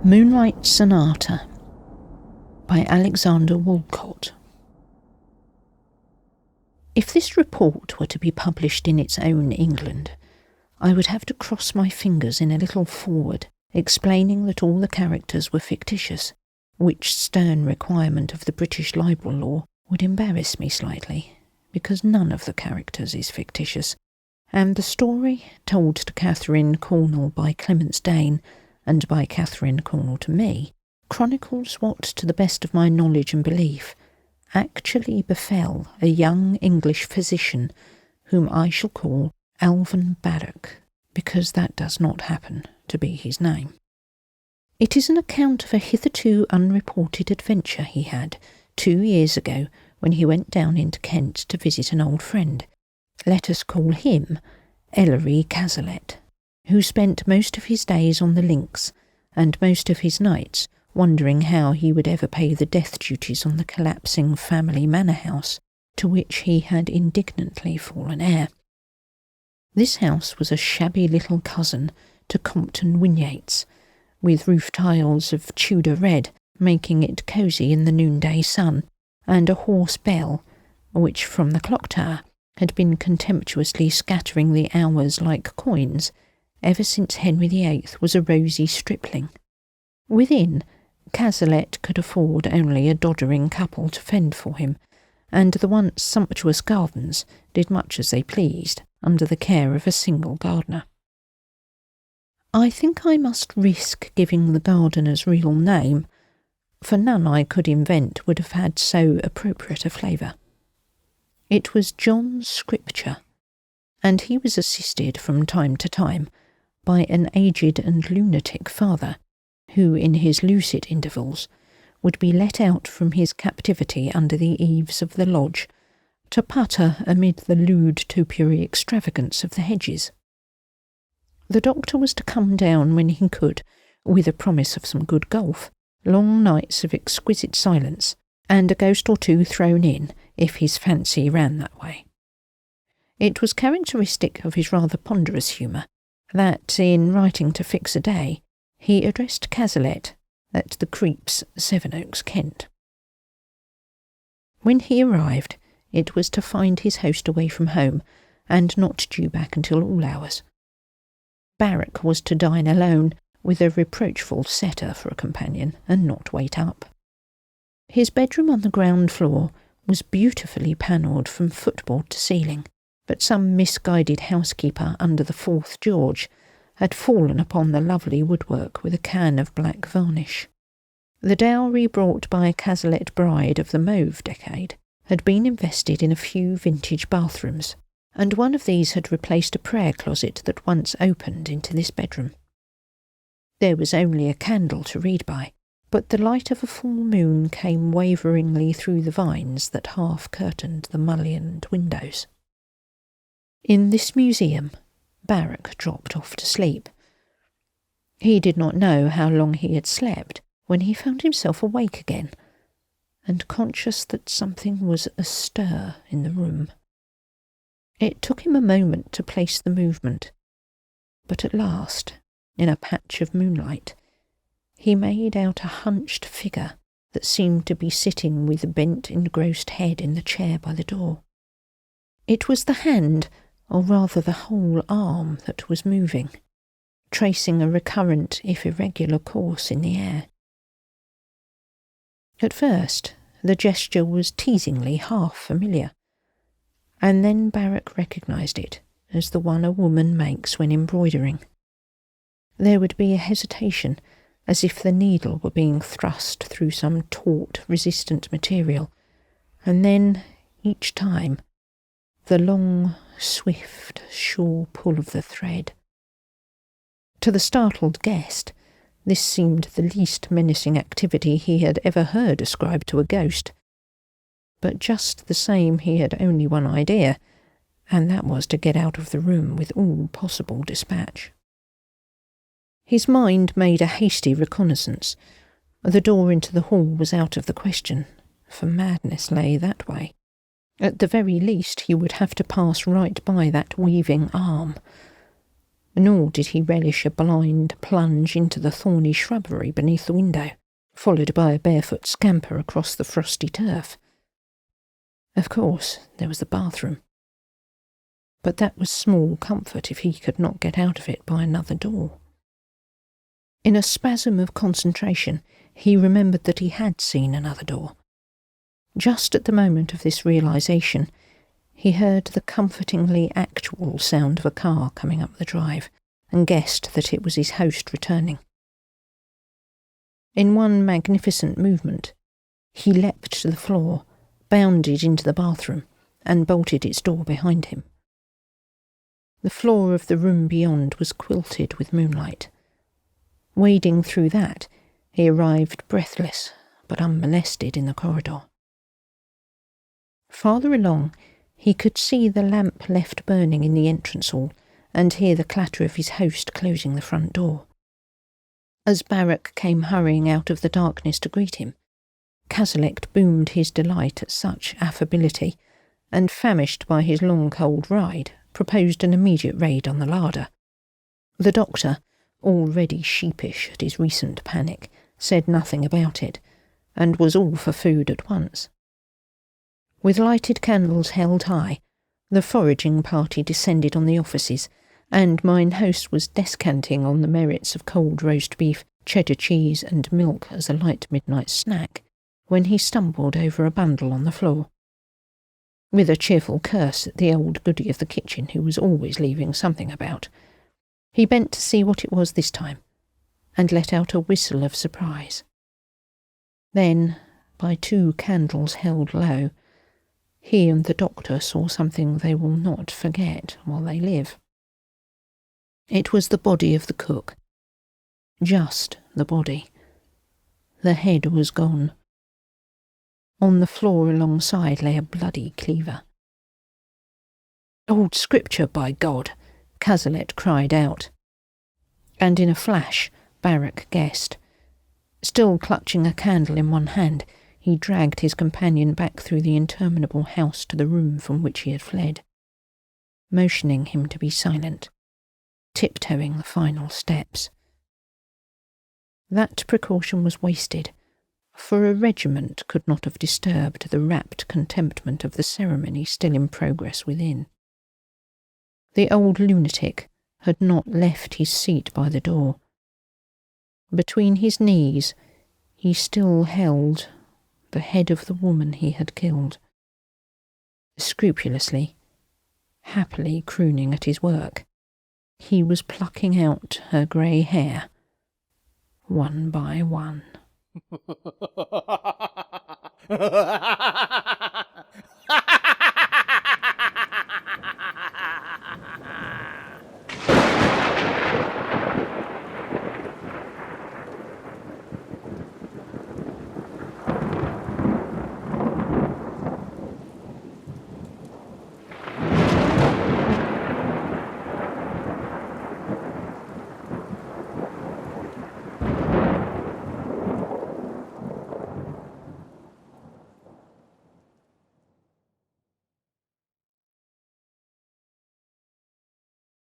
Moonlight Sonata by Alexander Woollcott. If this report were to be published in its own England, I would have to cross my fingers in a little foreword, explaining that all the characters were fictitious, which stern requirement of the British libel law would embarrass me slightly, because none of the characters is fictitious, and the story, told to Catherine Cornell by Clemence Dane, and by Catherine Cornell to me, chronicles what, to the best of my knowledge and belief, actually befell a young English physician whom I shall call Alvan Barrack, because that does not happen to be his name. It is an account of a hitherto unreported adventure he had 2 years ago when he went down into Kent to visit an old friend. Let us call him Ellery Cazalet, who spent most of his days on the links and most of his nights wondering how he would ever pay the death duties on the collapsing family manor house to which he had indignantly fallen heir. This house was a shabby little cousin to Compton Winyates, with roof tiles of Tudor red making it cosy in the noonday sun, and a hoarse bell, which from the clock tower had been contemptuously scattering the hours like coins ever since Henry VIII was a rosy stripling. Within, Cazalet could afford only a doddering couple to fend for him, and the once sumptuous gardens did much as they pleased under the care of a single gardener. I think I must risk giving the gardener's real name, for none I could invent would have had so appropriate a flavour. It was John Scripture, and he was assisted from time to time by an aged and lunatic father, who in his lucid intervals would be let out from his captivity under the eaves of the lodge to putter amid the lewd topiary extravagance of the hedges. The doctor was to come down when he could, with a promise of some good golf, long nights of exquisite silence, and a ghost or two thrown in if his fancy ran that way. It was characteristic of his rather ponderous humour that, in writing to fix a day, he addressed Cazalet at the Creeps, Sevenoaks, Kent. When he arrived, it was to find his host away from home, and not due back until all hours. Barrack was to dine alone, with a reproachful setter for a companion, and not wait up. His bedroom on the ground floor was beautifully panelled from footboard to ceiling, but some misguided housekeeper under the 4th George had fallen upon the lovely woodwork with a can of black varnish. The dowry brought by a Cazalet bride of the mauve decade had been invested in a few vintage bathrooms, and one of these had replaced a prayer closet that once opened into this bedroom. There was only a candle to read by, but the light of a full moon came waveringly through the vines that half curtained the mullioned windows. In this museum, Barrack dropped off to sleep. He did not know how long he had slept when he found himself awake again, and conscious that something was astir in the room. It took him a moment to place the movement, but at last, in a patch of moonlight, he made out a hunched figure that seemed to be sitting with a bent, engrossed head in the chair by the door. It was the hand, or rather the whole arm, that was moving, tracing a recurrent, if irregular, course in the air. At first, the gesture was teasingly half familiar, and then Barrack recognised it as the one a woman makes when embroidering. There would be a hesitation, as if the needle were being thrust through some taut, resistant material, and then, each time, the long, swift, sure pull of the thread. To the startled guest, this seemed the least menacing activity he had ever heard ascribed to a ghost. But just the same he had only one idea, and that was to get out of the room with all possible dispatch. His mind made a hasty reconnaissance. The door into the hall was out of the question, for madness lay that way. At the very least he would have to pass right by that weaving arm. nor did he relish a blind plunge into the thorny shrubbery beneath the window, followed by a barefoot scamper across the frosty turf. Of course, there was the bathroom. But that was small comfort if he could not get out of it by another door. In a spasm of concentration, he remembered that he had seen another door. Just at the moment of this realisation, he heard the comfortingly actual sound of a car coming up the drive, and guessed that it was his host returning. In one magnificent movement, he leapt to the floor, bounded into the bathroom, and bolted its door behind him. The floor of the room beyond was quilted with moonlight. Wading through that, he arrived breathless but unmolested in the corridor. Farther along, he could see the lamp left burning in the entrance hall and hear the clatter of his host closing the front door. As Barrack came hurrying out of the darkness to greet him, Cazalet boomed his delight at such affability, and, famished by his long cold ride, proposed an immediate raid on the larder. The doctor, already sheepish at his recent panic, said nothing about it, and was all for food at once. With lighted candles held high, the foraging party descended on the offices, and mine host was descanting on the merits of cold roast beef, cheddar cheese, and milk as a light midnight snack, when he stumbled over a bundle on the floor. With a cheerful curse at the old goody of the kitchen who was always leaving something about, he bent to see what it was this time, and let out a whistle of surprise. Then, by 2 candles held low, he and the doctor saw something they will not forget while they live. It was the body of the cook. Just the body. The head was gone. On the floor alongside lay a bloody cleaver. "Old Scripture, by God!" Cazalet cried out. And in a flash, Barrack guessed. Still clutching a candle in one hand, he dragged his companion back through the interminable house to the room from which he had fled, motioning him to be silent, tiptoeing the final steps. That precaution was wasted, for a regiment could not have disturbed the rapt contentment of the ceremony still in progress within. The old lunatic had not left his seat by the door. Between his knees, he still held the head of the woman he had killed, scrupulously, happily crooning at his work. He was plucking out her grey hair, one by one.